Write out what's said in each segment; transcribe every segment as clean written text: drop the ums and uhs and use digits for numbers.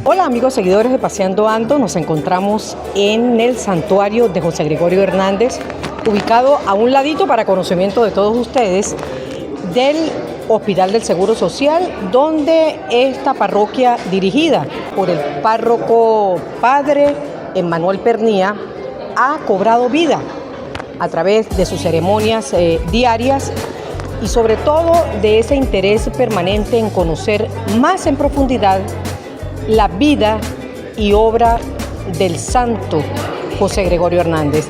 Hola amigos seguidores de Paseando Ando, nos encontramos en el santuario de José Gregorio Hernández, ubicado a un ladito para conocimiento de todos ustedes del Hospital del Seguro Social, donde esta parroquia dirigida por el párroco Padre Emmanuel Pernía ha cobrado vida a través de sus ceremonias diarias y sobre todo de ese interés permanente en conocer más en profundidad la vida y obra del santo José Gregorio Hernández.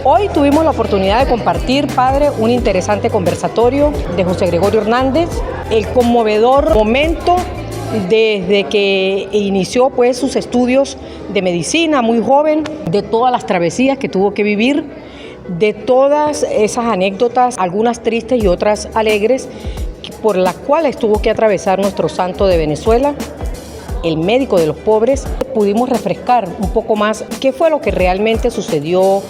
Hoy tuvimos la oportunidad de compartir, Padre, un interesante conversatorio de José Gregorio Hernández, el conmovedor momento desde que inició pues sus estudios de medicina muy joven, de todas las travesías que tuvo que vivir, de todas esas anécdotas, algunas tristes y otras alegres, por las cuales tuvo que atravesar nuestro santo de Venezuela, el médico de los pobres. Pudimos refrescar un poco más qué fue lo que realmente sucedió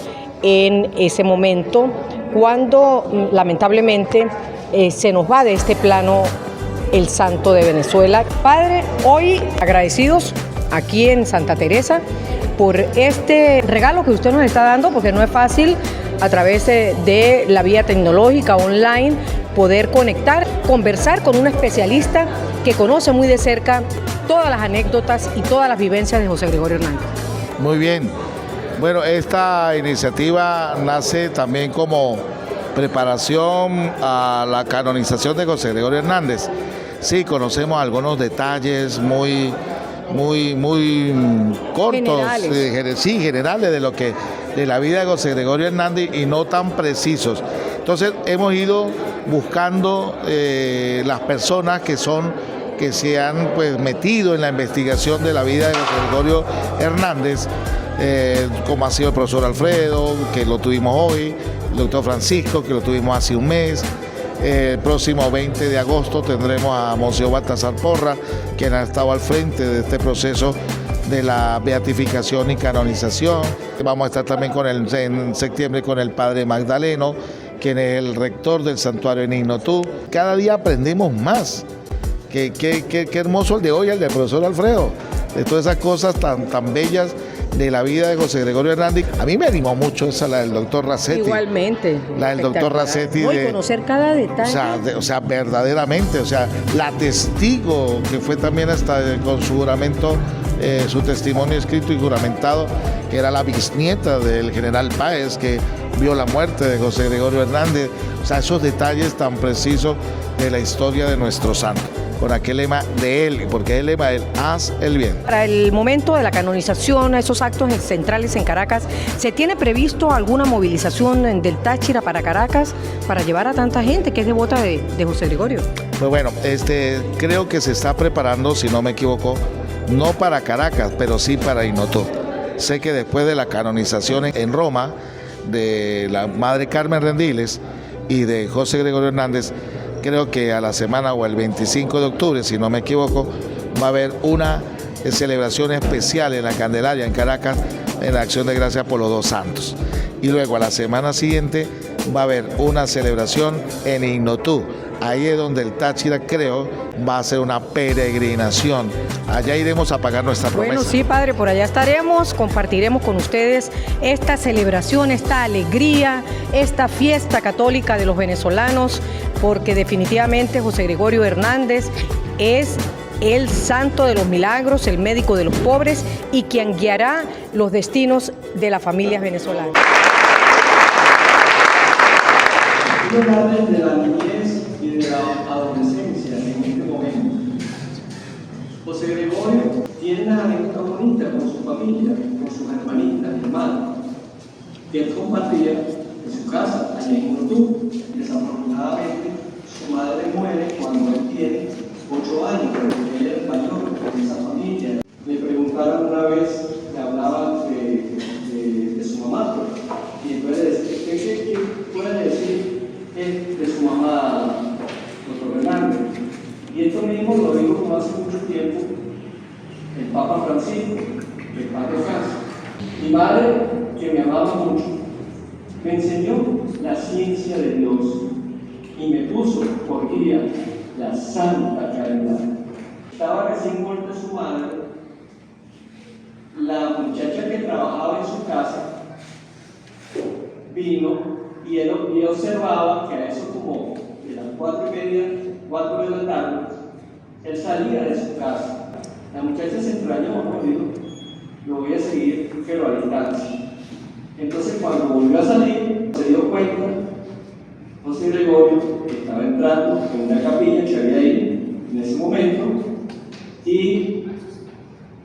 en ese momento, cuando lamentablemente se nos va de este plano el santo de Venezuela. Padre, hoy agradecidos aquí en Santa Teresa por este regalo que usted nos está dando, porque no es fácil a través de la vía tecnológica online poder conectar, conversar con un especialista que conoce muy de cerca todas las anécdotas y todas las vivencias de José Gregorio Hernández. Muy bien. Bueno, esta iniciativa nace también como preparación a la canonización de José Gregorio Hernández. Sí, conocemos algunos detalles muy cortos, generales de la vida de José Gregorio Hernández y no tan precisos. Entonces hemos ido buscando las personas que se han pues metido en la investigación de la vida de José Gregorio Hernández, como ha sido el profesor Alfredo, que lo tuvimos hoy, el doctor Francisco, que lo tuvimos hace un mes. El próximo 20 de agosto tendremos a Monseñor Baltasar Porra, quien ha estado al frente de este proceso de la beatificación y canonización. Vamos a estar también en septiembre con el padre Magdaleno, quien es el rector del santuario en Ignotú. Cada día aprendemos más. Qué hermoso el de hoy, el del profesor Alfredo, de todas esas cosas tan bellas de la vida de José Gregorio Hernández. A mí me animó mucho esa, la del doctor Racetti. Igualmente. La del doctor Racetti. De conocer cada detalle. O sea, verdaderamente, la testigo que fue también hasta con su juramento, su testimonio escrito y juramentado, que era la bisnieta del general Páez, que vio la muerte de José Gregorio Hernández. O sea, esos detalles tan precisos de la historia de nuestro santo, con aquel lema de él, porque el lema de él, haz el bien. Para el momento de la canonización, esos actos centrales en Caracas, ¿se tiene previsto alguna movilización del Táchira para Caracas para llevar a tanta gente que es devota de José Gregorio? Pues bueno, creo que se está preparando, si no me equivoco, no para Caracas, pero sí para Ignotú. Sé que después de la canonización en Roma de la Madre Carmen Rendiles y de José Gregorio Hernández, creo que a la semana o el 25 de octubre, si no me equivoco, va a haber una celebración especial en la Candelaria, en Caracas, en la Acción de Gracias por los dos santos. Y luego a la semana siguiente va a haber una celebración en Ignotú. Ahí es donde el Táchira, creo, va a hacer una peregrinación. Allá iremos a pagar nuestra promesa. Bueno, sí, Padre, por allá estaremos, compartiremos con ustedes esta celebración, esta alegría, esta fiesta católica de los venezolanos, porque definitivamente José Gregorio Hernández es el santo de los milagros, el médico de los pobres y quien guiará los destinos de las familias venezolanas. De la niñez y de la adolescencia en este momento. José Gregorio tiene una anécdota bonita con su familia, con sus hermanitas, hermanos, que él compartía en su casa, allá en Ignotú. Desafortunadamente, su madre muere cuando él tiene 8 años, porque él es el mayor de esa familia. Me preguntaron una vez, me hablaban de su mamá, y entonces, ¿qué puede decir de su mamá, doctor Hernández? Y esto mismo lo dijo como hace mucho tiempo el Papa Francisco, el Padre Francisco. Mi madre, que me amaba mucho, me enseñó la ciencia de Dios y me puso por guía la santa caridad. Estaba recién muerta su madre la muchacha que trabajaba en su casa vino y él observaba que a eso como de las 4:30, 4 de la tarde, él salía de su casa. La muchacha se extrañó, ¿no? Dijo, lo voy a seguir, pero a distancia. Entonces cuando volvió a salir, se dio cuenta José Gregorio que estaba entrando en una capilla que había ahí en ese momento, y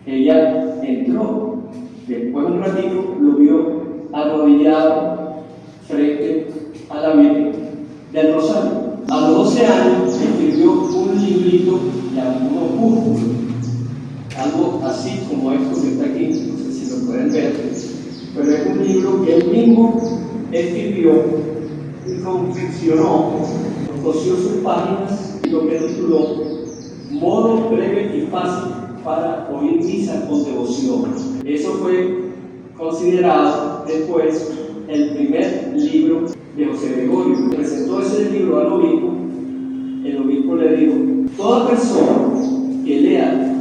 ella entró. Después de un ratito lo vio arrodillado frente a la Virgen del Rosario. A los 12 años escribió un librito llamado Púrpura, algo así como esto que está aquí, no sé si lo pueden ver, pero es un libro que él mismo escribió y confeccionó, cosió sus páginas y lo que tituló Modo breve y fácil para oír misa con devoción. Eso fue considerado después el primer libro de José Gregorio. Presentó ese libro al obispo. El obispo le dijo: toda persona que lea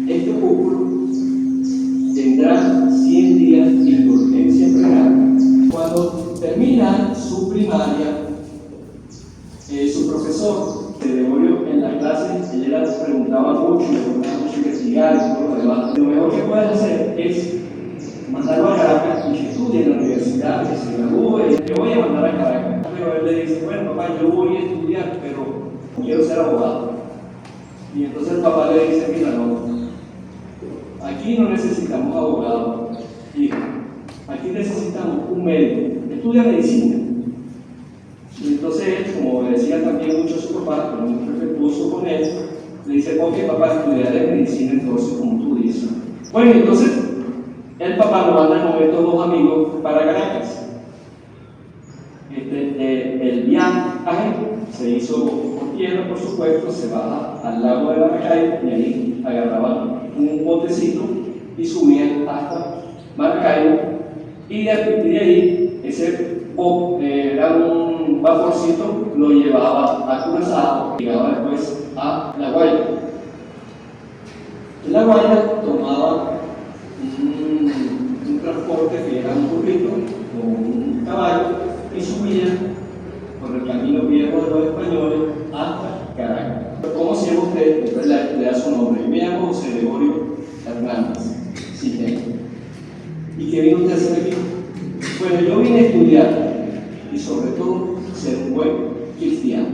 este opúsculo tendrá 100 días de indulgencia plenaria. Cuando termina su primaria, su profesor de Gregorio en la clase, él preguntaba mucho, le preguntaba mucho investigar y todo lo demás. Lo mejor que puedes hacer es mandarlo a Caracas y que estudie en la universidad, que se gradúe. Te voy a mandar a Caracas. Pero él le dice: bueno, papá, yo voy a estudiar, pero quiero ser abogado. Y entonces el papá le dice: mira, no, aquí no necesitamos abogados, hijo, aquí necesitamos un médico, estudia medicina. Y entonces él, como decía también mucho a su papá, pero muy respetuoso con él, le dice: ok, papá, estudiaré medicina entonces, como tú dices. Bueno, entonces el papá lo manda en momento a dos amigos para Caracas. El viaje se hizo por tierra, por supuesto, se baja al lago de Maracaibo y ahí agarraban un botecito y subían hasta Maracaibo, y de ahí ese era un vaporcito, lo llevaba a Curazao, llegaba después a La Guaira. En La Guaira tomaba un transporte que era un burrito o un caballo y subía por el camino viejo de los españoles hasta Caracas. ¿Cómo se llama usted? Entonces le da su nombre. Yo me llamo José Gregorio Hernández. Sí, ¿y qué vino usted a hacer aquí? Bueno, yo vine a estudiar y sobre todo ser un buen cristiano.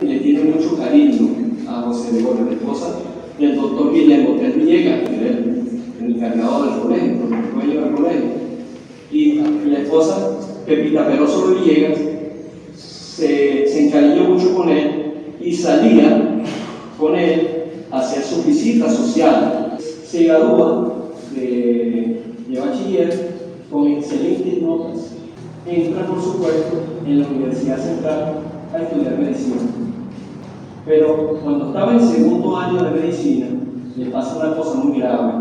Le tiene mucho cariño a José Gregorio, la esposa del doctor Guillermo Tel Villegas, que era el encargado del colegio, el dueño del colegio. Y la esposa, Pepita Peroso de Villegas, se encariñó mucho con él y salía con él hacia sus visitas sociales. Se gradúa de bachiller con excelentes notas. Entra, por supuesto, en la Universidad Central a estudiar medicina. Pero cuando estaba en segundo año de medicina, le pasa una cosa muy grave.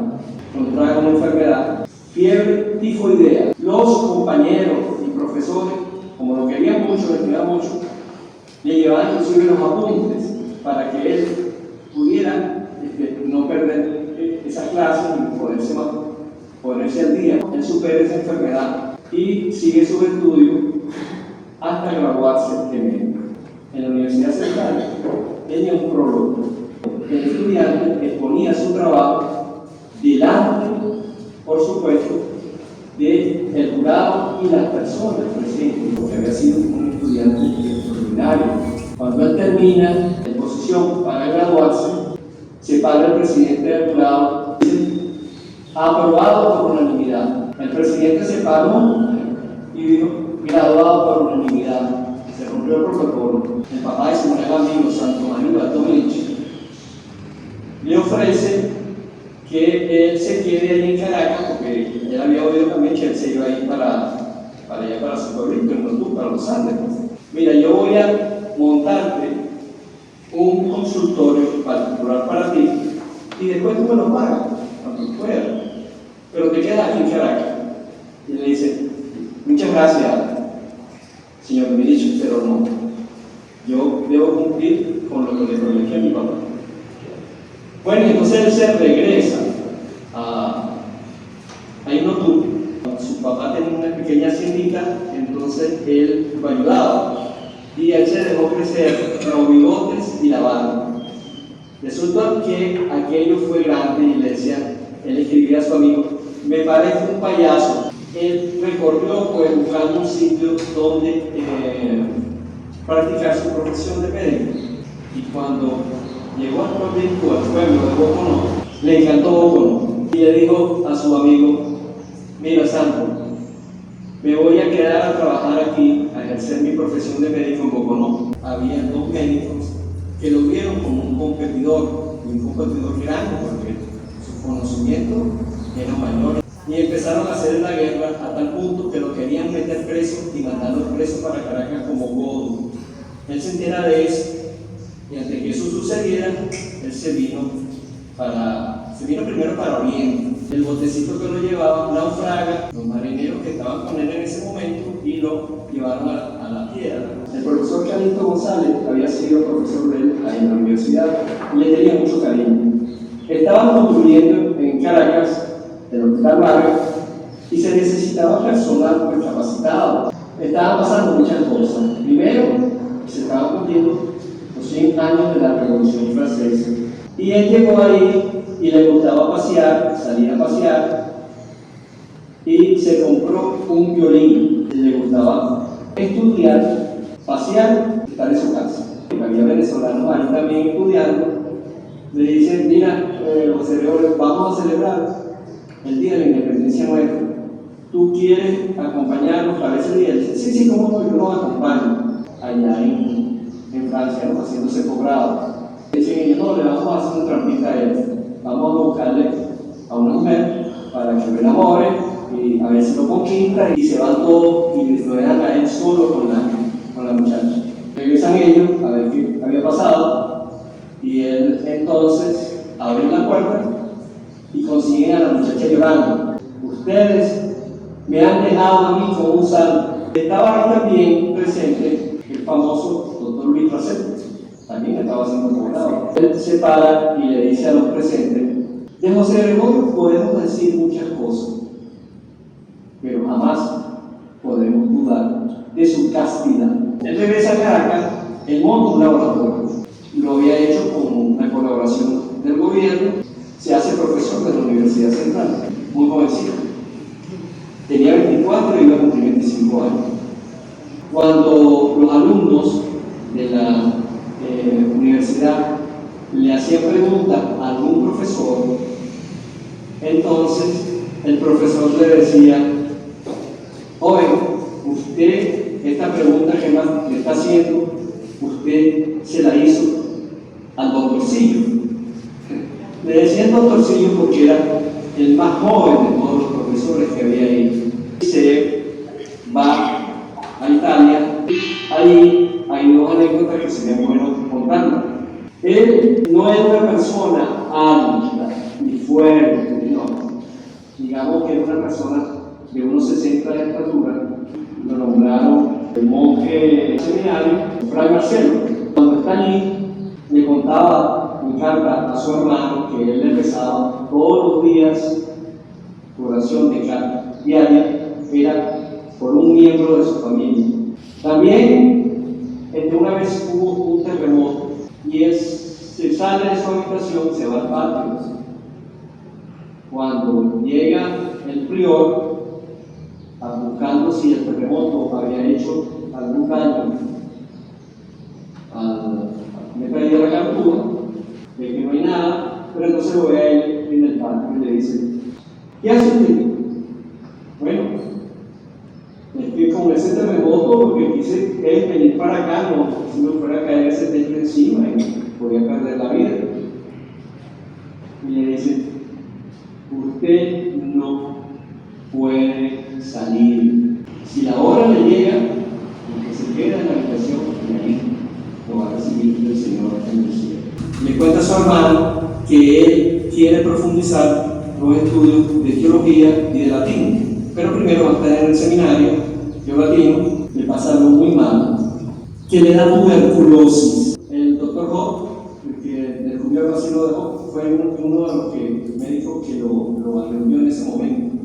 Contrae una enfermedad, fiebre tifoidea. Los compañeros y profesores, como lo querían mucho, le querían mucho, le llevaban inclusive los apuntes para que él pudiera no perder esa clase y ponerse al día. Él supera esa enfermedad y sigue sus estudios hasta graduarse de médico. En la Universidad Central tenía un prólogo. El estudiante exponía su trabajo delante, por supuesto, del jurado y las personas presentes, porque había sido un estudiante extraordinario. Cuando él termina la exposición para graduarse, se para el presidente del jurado y dice: aprobado por unanimidad. El presidente se paró y dijo: graduado por unanimidad. Se rompió el protocolo. El papá de su buen amigo Santo Mario Batovich le ofrece que él se quede ahí en Caracas, porque él había oído también que él se iba a ir para allá, para su pueblito, en Notú, para los Andes. Mira, yo voy a montarte un consultorio particular para ti y después tú me lo pagas cuando puedas, pero te quedas aquí en Caracas. Y le dice: muchas gracias, señor Medici, pero no, yo debo cumplir con lo que le prometí a mi papá. Bueno, entonces él se regresa cerquita, entonces él lo ayudaba. Y él se dejó crecer los bigotes y la barba. Resulta que aquello fue grande y le decía, él escribía a su amigo, me parece un payaso. Él recorrió pues buscando un sitio donde practicar su profesión de médico. Y cuando llegó al pueblo de Boconó, le encantó Boconó. Y le dijo a su amigo, mira Santo, me voy a quedar a trabajar aquí, a ejercer mi profesión de médico en Boconó. Había dos médicos que lo vieron como un competidor grande, porque sus conocimientos eran mayores. Y empezaron a hacer la guerra a tal punto que lo querían meter preso y mandarlo preso para Caracas como godo. Él se entera de eso, y antes que eso sucediera, él se vino primero para Oriente. El botecito que lo llevaba naufraga, los marineros que estaban con él en ese momento, y lo llevaron a la tierra. El profesor Calixto González había sido profesor de él ahí en la universidad y le tenía mucho cariño. Estaban construyendo en Caracas el Hospital Vargas y se necesitaba personal pues, capacitado. Estaban pasando muchas cosas. Primero, se estaban cumpliendo los 100 años de la Revolución Francesa. Y él llegó ahí y le gustaba pasear, salir a pasear, y se compró un violín. Le gustaba estudiar, pasear, estar en su casa. Había venezolanos ahí también estudiando. Le dicen, mira, José Gregorio, vamos a celebrar el Día de la Independencia nuestra. ¿Tú quieres acompañarnos para ese día? Dice, sí, cómo no, yo los acompaño. Allá en Francia, ¿no? Haciéndose posgrado. Dicen ellos, no, le vamos a hacer una trampita a él. Vamos a buscarle a una mujer para que lo enamore y a ver si lo conquista, y se van todos y lo dejan a él solo con la muchacha. Regresan ellos a ver qué había pasado, y él entonces abre la puerta y consiguen a la muchacha llorando. Ustedes me han dejado a mí como un santo. Estaba ahí también presente el famoso doctor Luis Racet, también estaba haciendo posgrado. Él se para y le dice a los presentes, de José Gregorio podemos decir muchas cosas, pero jamás podemos dudar de su castidad. Él regresa a Caracas, él monta un laboratorio, lo había hecho con una colaboración del gobierno, se hace profesor de la Universidad Central, muy jovencito. Tenía 24 y iba a cumplir 25 años. Cuando los alumnos de la universidad le hacían preguntas a algún profesor, entonces el profesor le decía, joven, usted, esta pregunta que le está haciendo, usted se la hizo al doctorcillo. Le decía el doctorcillo porque era el más joven de todos los profesores que había ahí. Se va a Italia, ahí hay dos anécdotas que sería bueno contarlas. Él no era una persona alta ni fuerte, no. Digamos que era una persona de unos 60 de estatura. Lo nombraron el monje seminario, Fray Marcelo. Cuando está allí, le contaba en carta a su hermano que él le rezaba todos los días oración de carta diaria, era por un miembro de su familia. También, una vez hubo un terremoto y él se sale de su habitación, se va al patio. Cuando llega el prior, buscando si el terremoto había hecho algún daño al meta de la captura, de que no hay nada, pero entonces lo ve a él en el patio y le dice, ¿qué hace usted? Bueno, es que con ese terremoto lo que quise es venir para acá, no, si me fuera a caer ese techo encima y podía perder la vida. Y le dice, usted no puede salir. Si la hora le llega, que se queda en la habitación y ahí lo va a recibir el Señor en el cielo. Le cuenta a su hermano que él quiere profundizar los estudios de teología y de latín, pero primero va a estar en el seminario de latino, le pasa algo muy malo, que le da tuberculosis. El doctor Hope, que descubrió así lo dejó, fue uno de los médicos que lo atendió en ese momento.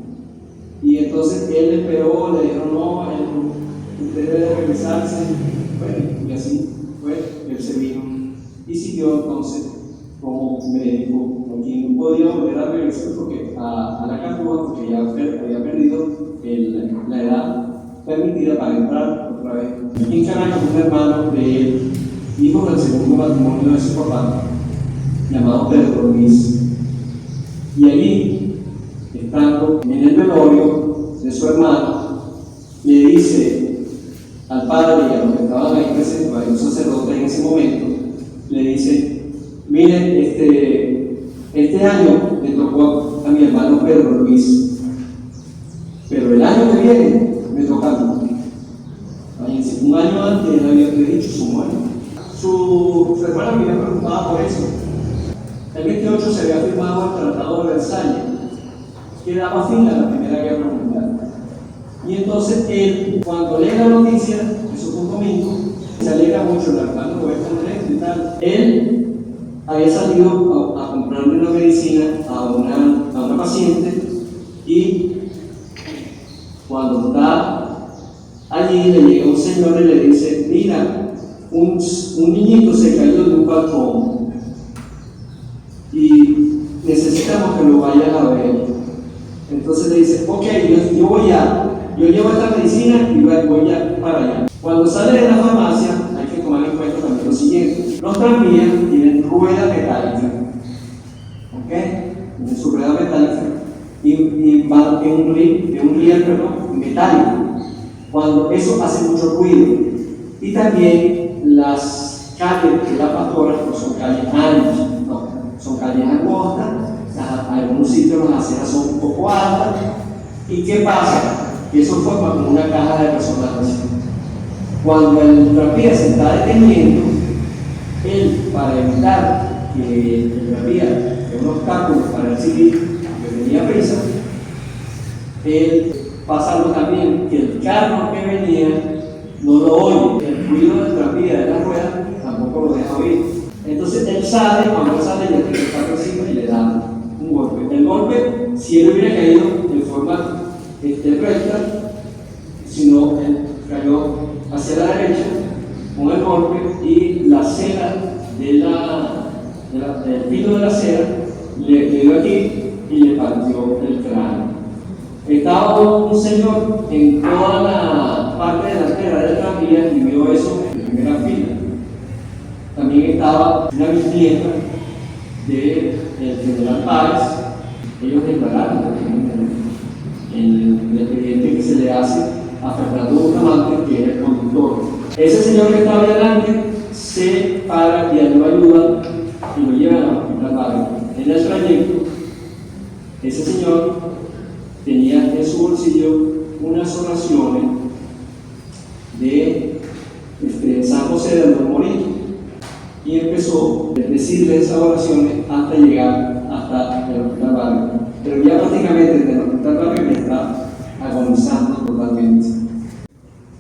Y entonces él esperó, le dijeron, no, usted debe regresarse. Bueno, y así fue, él se vino y siguió entonces como médico, con quien no podía volver a regresar porque a la Capúa, porque ya había perdido la edad permitida para entrar otra vez. Aquí en Caracas, un hermano de él, hijo del segundo matrimonio de su papá, llamado Pedro Luis, y allí, estando en el velorio de su hermano, le dice al padre y a los que estaban ahí presentes, a un sacerdote en ese momento, le dice: miren, este año le tocó a mi hermano Pedro Luis, pero el año que viene me toca a mí. Imagínense, un año antes él había predicho su muerte. Su hermana me había preguntado por eso. El 28 se había firmado el Tratado de Versalles, que daba fin a la Primera Guerra Mundial. Y entonces él, cuando lee la noticia, eso fue un domingo, se alegra mucho, el hermano Roberto Andrés y tal. Él había salido a comprarle una medicina a una paciente, y cuando está allí le llega un señor y le dice: mira, un niñito se cayó de un balcón y necesitamos que lo vayan a ver. Entonces le dice: ok, yo llevo esta medicina y voy para allá. Cuando sale de la farmacia, hay que tomar en cuenta también lo siguiente: los tranvías tienen rueda metálica, ¿ok? Tienen su rueda metálica y va en un riel metálico. Cuando eso hace mucho ruido, y también las calles de la Pastora no son calles anchas, no, son calles angostas. En algunos sitios las aceras son un poco altas. ¿Y qué pasa? Que eso forma como una caja de resonancia. Cuando el tranvía se está deteniendo, él, para evitar que el tranvía sea un obstáculo para el civil que tenía prisa, él pasa algo también, que el carro que venía no lo oye, el ruido del tranvía de la rueda tampoco lo deja oír. Entonces él sale, cuando él sale, ya tiene el carro encima y le da un golpe. El golpe, si él hubiera caído en forma recta, sino él cayó hacia la derecha con el golpe, y la cera del filo de la cera le dio aquí y le partió el cráneo. Estaba un señor en toda la parte delantera del tranvía y vio eso en primera fila. También estaba una bisnieta del general Páez. Ellos declararon el expediente que se le hace a Fernando Bustamante, que era el conductor. Ese señor que estaba delante se para y lo ayuda y lo lleva al hospital Páez. En el trayecto, ese señor tenía en su bolsillo unas oraciones de San José de los Morillos, y empezó a decirle esas oraciones hasta llegar hasta el hospital Barrio. Pero ya prácticamente desde el hospital Barrio ya está agonizando totalmente.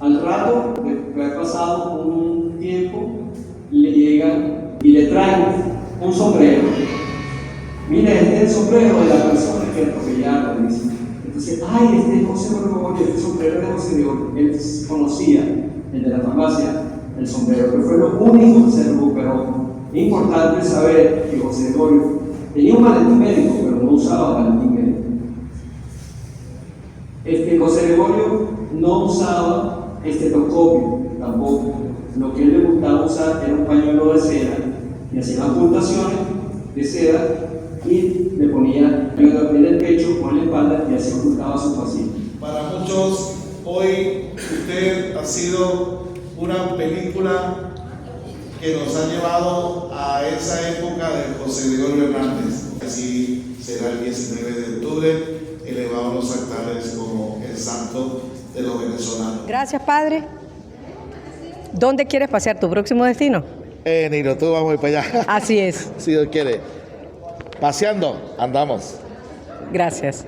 Al rato, después de haber pasado un tiempo, le llegan y le traen un sombrero. Mira, este es el sombrero de la persona que atropellaron, dice. Entonces, ay, este es José Gregorio, este sombrero de José Gregorio. Él conocía, el de la farmacia, el sombrero, que fue lo único que se recuperó. Es importante saber que José Gregorio tenía un maletín médico, pero no usaba maletín médico. José Gregorio no usaba estetoscopio tampoco. Lo que él le gustaba usar era un pañuelo de seda, y hacía amputaciones de seda y le ponía en el pecho o en la espalda, y así ocultaba a su paciente. Para muchos, hoy usted ha sido una película que nos ha llevado a esa época de José Gregorio Hernández. Así será el 19 de octubre, elevado a los altares como el santo de los venezolanos. Gracias, padre. ¿Dónde quieres pasear tu próximo destino? En Irotú vamos a ir para allá. Así es. Si Dios quiere. Paseando, andamos. Gracias.